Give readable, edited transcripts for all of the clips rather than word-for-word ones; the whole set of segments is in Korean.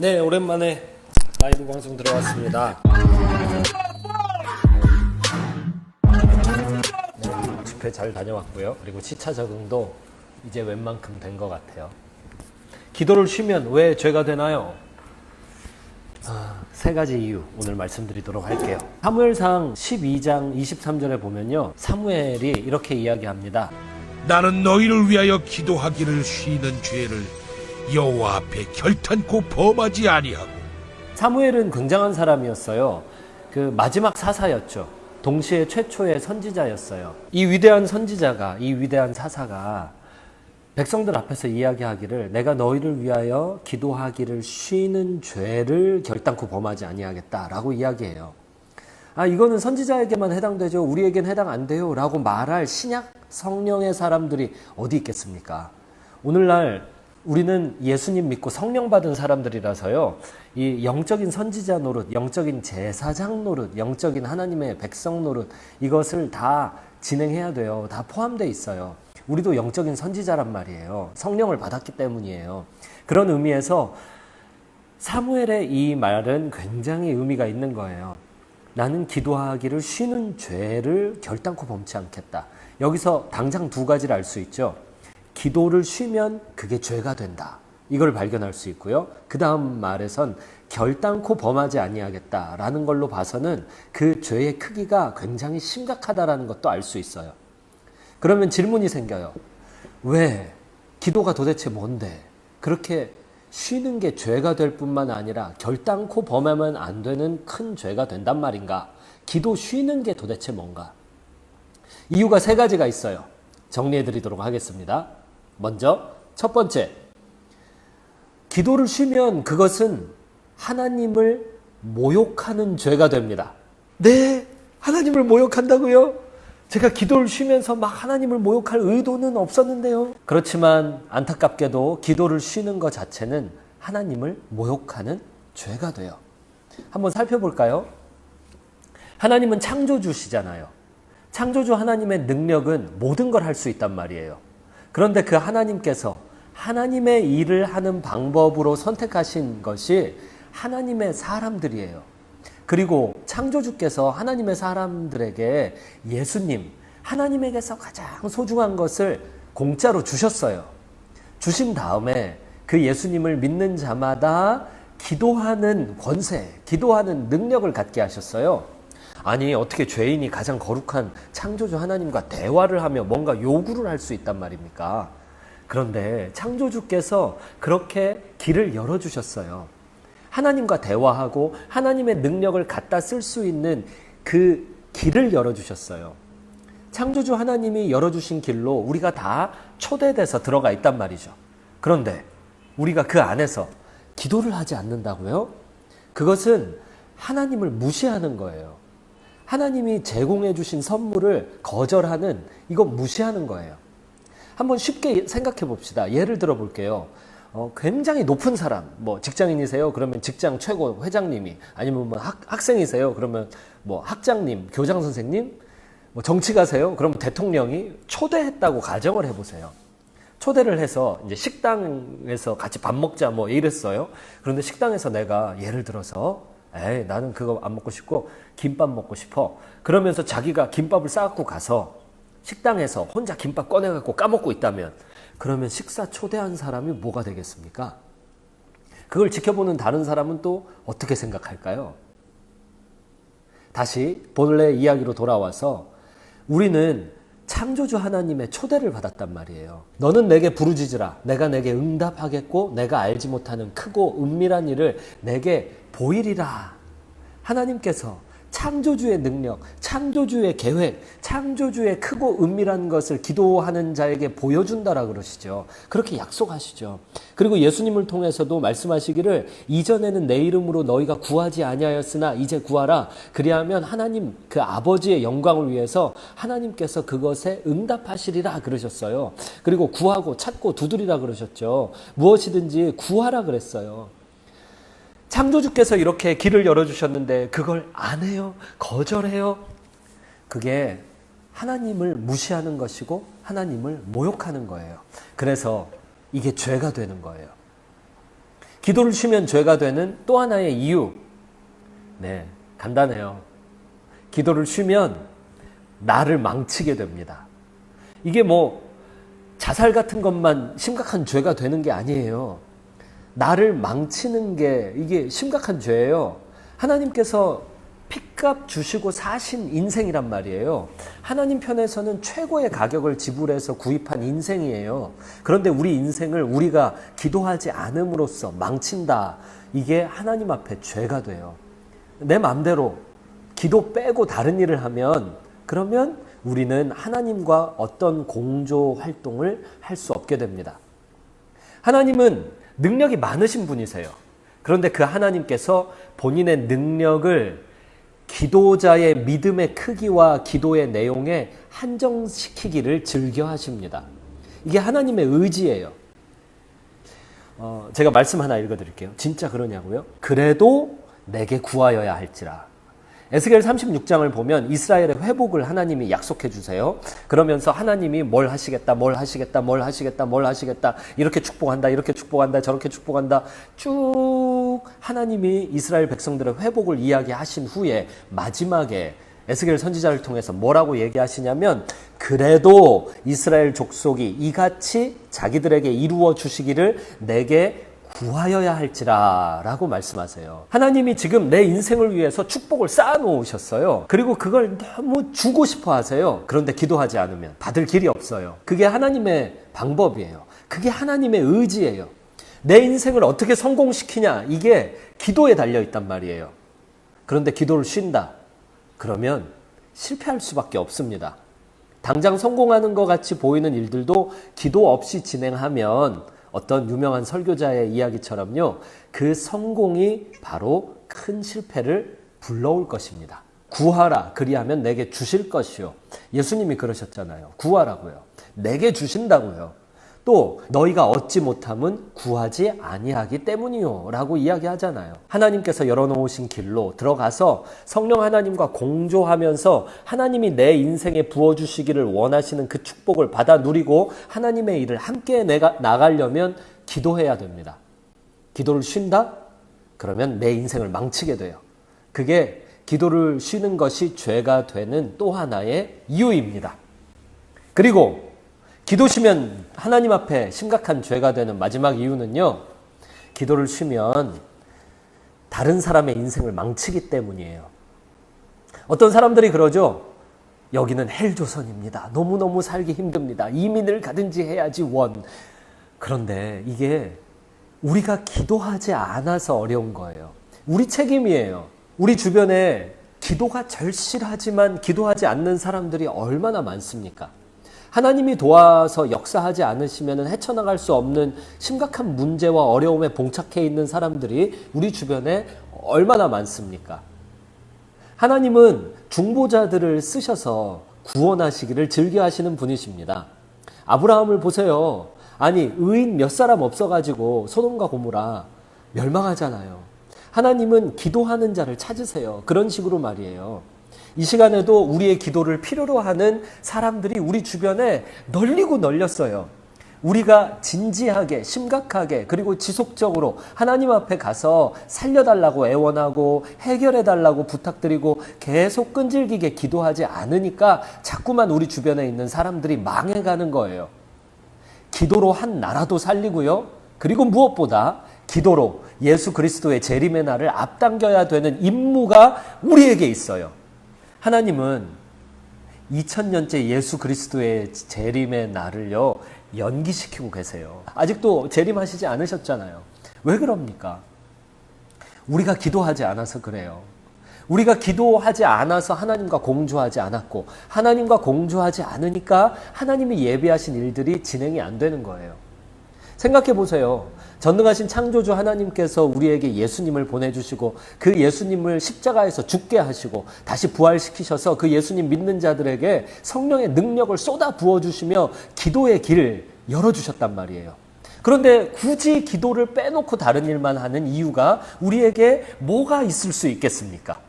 네, 오랜만에 라이브 방송 들어왔습니다. 네, 집회 잘 다녀왔고요. 그리고 시차 적응도 이제 웬만큼 된 것 같아요. 기도를 쉬면 왜 죄가 되나요? 세 가지 이유 오늘 말씀드리도록 할게요. 사무엘상 12장 23절에 보면요, 사무엘이 이렇게 이야기합니다. 나는 너희를 위하여 기도하기를 쉬는 죄를 여호와 앞에 결탄코 범하지 아니하고. 사무엘은 굉장한 사람이었어요. 그 마지막 사사였죠. 동시에 최초의 선지자였어요. 이 위대한 선지자가, 이 위대한 사사가 백성들 앞에서 이야기하기를 내가 너희를 위하여 기도하기를 쉬는 죄를 결단코 범하지 아니하겠다라고 이야기해요. 이거는 선지자에게만 해당되죠. 우리에겐 해당 안 돼요 라고 말할 신약 성령의 사람들이 어디 있겠습니까? 오늘날 우리는 예수님 믿고 성령 받은 사람들이라서요, 이 영적인 선지자 노릇, 영적인 제사장 노릇, 영적인 하나님의 백성 노릇, 이것을 다 진행해야 돼요. 다 포함되어 있어요. 우리도 영적인 선지자란 말이에요. 성령을 받았기 때문이에요. 그런 의미에서 사무엘의 이 말은 굉장히 의미가 있는 거예요. 나는 기도하기를 쉬는 죄를 결단코 범치 않겠다. 여기서 당장 두 가지를 알 수 있죠. 기도를 쉬면 그게 죄가 된다. 이걸 발견할 수 있고요. 그 다음 말에선 결단코 범하지 아니하겠다라는 걸로 봐서는 그 죄의 크기가 굉장히 심각하다라는 것도 알 수 있어요. 그러면 질문이 생겨요. 왜? 기도가 도대체 뭔데? 그렇게 쉬는 게 죄가 될 뿐만 아니라 결단코 범하면 안 되는 큰 죄가 된단 말인가? 기도 쉬는 게 도대체 뭔가? 이유가 세 가지가 있어요. 정리해 드리도록 하겠습니다. 먼저 첫 번째, 기도를 쉬면 그것은 하나님을 모욕하는 죄가 됩니다. 네, 하나님을 모욕한다고요? 제가 기도를 쉬면서 막 하나님을 모욕할 의도는 없었는데요. 그렇지만 안타깝게도 기도를 쉬는 것 자체는 하나님을 모욕하는 죄가 돼요. 한번 살펴볼까요? 하나님은 창조주시잖아요. 창조주 하나님의 능력은 모든 걸 할 수 있단 말이에요. 그런데 그 하나님께서 하나님의 일을 하는 방법으로 선택하신 것이 하나님의 사람들이에요. 그리고 창조주께서 하나님의 사람들에게 예수님, 하나님에게서 가장 소중한 것을 공짜로 주셨어요. 주신 다음에 그 예수님을 믿는 자마다 기도하는 권세, 기도하는 능력을 갖게 하셨어요. 아니, 어떻게 죄인이 가장 거룩한 창조주 하나님과 대화를 하며 뭔가 요구를 할 수 있단 말입니까? 그런데 창조주께서 그렇게 길을 열어주셨어요. 하나님과 대화하고 하나님의 능력을 갖다 쓸 수 있는 그 길을 열어주셨어요. 창조주 하나님이 열어주신 길로 우리가 다 초대돼서 들어가 있단 말이죠. 그런데 우리가 그 안에서 기도를 하지 않는다고요? 그것은 하나님을 무시하는 거예요. 하나님이 제공해 주신 선물을 거절하는, 이건 무시하는 거예요. 한번 쉽게 생각해 봅시다. 예를 들어 볼게요. 굉장히 높은 사람, 뭐 직장인이세요? 그러면 직장 최고 회장님이, 아니면 뭐 학생이세요? 그러면 뭐 학장님, 교장 선생님, 뭐 정치가세요? 그러면 대통령이 초대했다고 가정을 해보세요. 초대를 해서 이제 식당에서 같이 밥 먹자 뭐 이랬어요. 그런데 식당에서 내가 예를 들어서 나는 그거 안 먹고 싶고 김밥 먹고 싶어. 그러면서 자기가 김밥을 싸갖고 가서 식당에서 혼자 김밥 꺼내갖고 까먹고 있다면, 그러면 식사 초대한 사람이 뭐가 되겠습니까? 그걸 지켜보는 다른 사람은 또 어떻게 생각할까요? 다시 본래 이야기로 돌아와서 우리는 창조주 하나님의 초대를 받았단 말이에요. 너는 내게 부르짖으라. 내가 내게 응답하겠고 내가 알지 못하는 크고 은밀한 일을 내게 보이리라. 하나님께서 창조주의 능력, 창조주의 계획, 창조주의 크고 은밀한 것을 기도하는 자에게 보여준다라 그러시죠. 그렇게 약속하시죠. 그리고 예수님을 통해서도 말씀하시기를 이전에는 내 이름으로 너희가 구하지 아니하였으나 이제 구하라. 그리하면 하나님 그 아버지의 영광을 위해서 하나님께서 그것에 응답하시리라 그러셨어요. 그리고 구하고 찾고 두드리라 그러셨죠. 무엇이든지 구하라 그랬어요. 창조주께서 이렇게 길을 열어주셨는데 그걸 안 해요? 거절해요? 그게 하나님을 무시하는 것이고 하나님을 모욕하는 거예요. 그래서 이게 죄가 되는 거예요. 기도를 쉬면 죄가 되는 또 하나의 이유. 네, 간단해요. 기도를 쉬면 나를 망치게 됩니다. 이게 뭐 자살 같은 것만 심각한 죄가 되는 게 아니에요. 나를 망치는 게 이게 심각한 죄예요. 하나님께서 핏값 주시고 사신 인생이란 말이에요. 하나님 편에서는 최고의 가격을 지불해서 구입한 인생이에요. 그런데 우리 인생을 우리가 기도하지 않음으로써 망친다. 이게 하나님 앞에 죄가 돼요. 내 마음대로 기도 빼고 다른 일을 하면 그러면 우리는 하나님과 어떤 공조 활동을 할 수 없게 됩니다. 하나님은 능력이 많으신 분이세요. 그런데 그 하나님께서 본인의 능력을 기도자의 믿음의 크기와 기도의 내용에 한정시키기를 즐겨 하십니다. 이게 하나님의 의지예요. 제가 말씀 하나 읽어드릴게요. 진짜 그러냐고요? 그래도 내게 구하여야 할지라. 에스겔 36장을 보면 이스라엘의 회복을 하나님이 약속해 주세요. 그러면서 하나님이 뭘 하시겠다, 뭘 하시겠다, 뭘 하시겠다, 뭘 하시겠다, 이렇게 축복한다, 이렇게 축복한다, 저렇게 축복한다, 쭉 하나님이 이스라엘 백성들의 회복을 이야기하신 후에 마지막에 에스겔 선지자를 통해서 뭐라고 얘기하시냐면 그래도 이스라엘 족속이 이같이 자기들에게 이루어 주시기를 내게 구하여야 할지라 라고 말씀하세요. 하나님이 지금 내 인생을 위해서 축복을 쌓아놓으셨어요. 그리고 그걸 너무 주고 싶어 하세요. 그런데 기도하지 않으면 받을 길이 없어요. 그게 하나님의 방법이에요. 그게 하나님의 의지예요. 내 인생을 어떻게 성공시키냐, 이게 기도에 달려있단 말이에요. 그런데 기도를 쉰다. 그러면 실패할 수밖에 없습니다. 당장 성공하는 것 같이 보이는 일들도 기도 없이 진행하면 어떤 유명한 설교자의 이야기처럼요, 그 성공이 바로 큰 실패를 불러올 것입니다. 구하라, 그리하면 내게 주실 것이요. 예수님이 그러셨잖아요. 구하라고요. 내게 주신다고요. 또 너희가 얻지 못함은 구하지 아니하기 때문이요 라고 이야기하잖아요. 하나님께서 열어놓으신 길로 들어가서 성령 하나님과 공조하면서 하나님이 내 인생에 부어주시기를 원하시는 그 축복을 받아 누리고 하나님의 일을 함께 내가 나가려면 기도해야 됩니다. 기도를 쉰다? 그러면 내 인생을 망치게 돼요. 그게 기도를 쉬는 것이 죄가 되는 또 하나의 이유입니다. 그리고 기도 쉬면 하나님 앞에 심각한 죄가 되는 마지막 이유는요, 기도를 쉬면 다른 사람의 인생을 망치기 때문이에요. 어떤 사람들이 그러죠. 여기는 헬조선입니다. 너무너무 살기 힘듭니다. 이민을 가든지 해야지 원. 그런데 이게 우리가 기도하지 않아서 어려운 거예요. 우리 책임이에요. 우리 주변에 기도가 절실하지만 기도하지 않는 사람들이 얼마나 많습니까? 하나님이 도와서 역사하지 않으시면 헤쳐나갈 수 없는 심각한 문제와 어려움에 봉착해 있는 사람들이 우리 주변에 얼마나 많습니까? 하나님은 중보자들을 쓰셔서 구원하시기를 즐겨하시는 분이십니다. 아브라함을 보세요. 아니, 의인 몇 사람 없어가지고 소돔과 고모라 멸망하잖아요. 하나님은 기도하는 자를 찾으세요. 그런 식으로 말이에요. 이 시간에도 우리의 기도를 필요로 하는 사람들이 우리 주변에 널리고 널렸어요. 우리가 진지하게, 심각하게, 그리고 지속적으로 하나님 앞에 가서 살려달라고 애원하고 해결해달라고 부탁드리고 계속 끈질기게 기도하지 않으니까 자꾸만 우리 주변에 있는 사람들이 망해가는 거예요. 기도로 한 나라도 살리고요. 그리고 무엇보다 기도로 예수 그리스도의 재림의 날을 앞당겨야 되는 임무가 우리에게 있어요. 하나님은 2000년째 예수 그리스도의 재림의 날을요, 연기시키고 계세요. 아직도 재림하시지 않으셨잖아요. 왜 그럽니까? 우리가 기도하지 않아서 그래요. 우리가 기도하지 않아서 하나님과 공조하지 않았고, 하나님과 공조하지 않으니까 하나님이 예비하신 일들이 진행이 안 되는 거예요. 생각해 보세요. 전능하신 창조주 하나님께서 우리에게 예수님을 보내주시고 그 예수님을 십자가에서 죽게 하시고 다시 부활시키셔서 그 예수님 믿는 자들에게 성령의 능력을 쏟아 부어주시며 기도의 길을 열어주셨단 말이에요. 그런데 굳이 기도를 빼놓고 다른 일만 하는 이유가 우리에게 뭐가 있을 수 있겠습니까?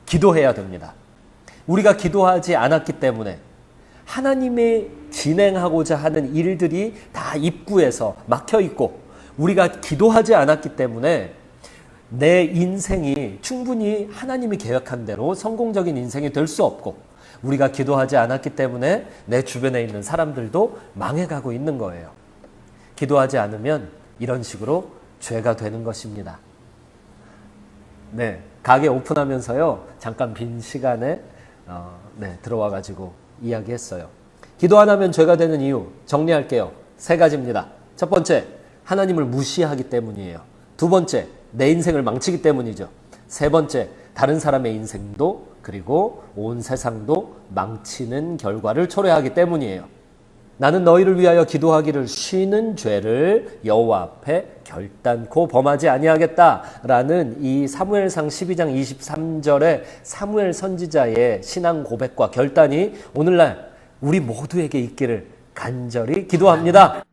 기도해야 됩니다. 우리가 기도하지 않았기 때문에 하나님이 진행하고자 하는 일들이 다 입구에서 막혀 있고 우리가 기도하지 않았기 때문에 내 인생이 충분히 하나님이 계획한 대로 성공적인 인생이 될 수 없고, 우리가 기도하지 않았기 때문에 내 주변에 있는 사람들도 망해가고 있는 거예요. 기도하지 않으면 이런 식으로 죄가 되는 것입니다. 네, 가게 오픈하면서요, 잠깐 빈 시간에 들어와가지고 이야기했어요. 기도 안 하면 죄가 되는 이유 정리할게요. 3가지입니다. 첫 번째, 하나님을 무시하기 때문이에요. 두 번째, 내 인생을 망치기 때문이죠. 세 번째, 다른 사람의 인생도 그리고 온 세상도 망치는 결과를 초래하기 때문이에요. 나는 너희를 위하여 기도하기를 쉬는 죄를 여호와 앞에 결단코 범하지 아니하겠다라는 이 사무엘상 12장 23절의 사무엘 선지자의 신앙 고백과 결단이 오늘날 우리 모두에게 있기를 간절히 기도합니다.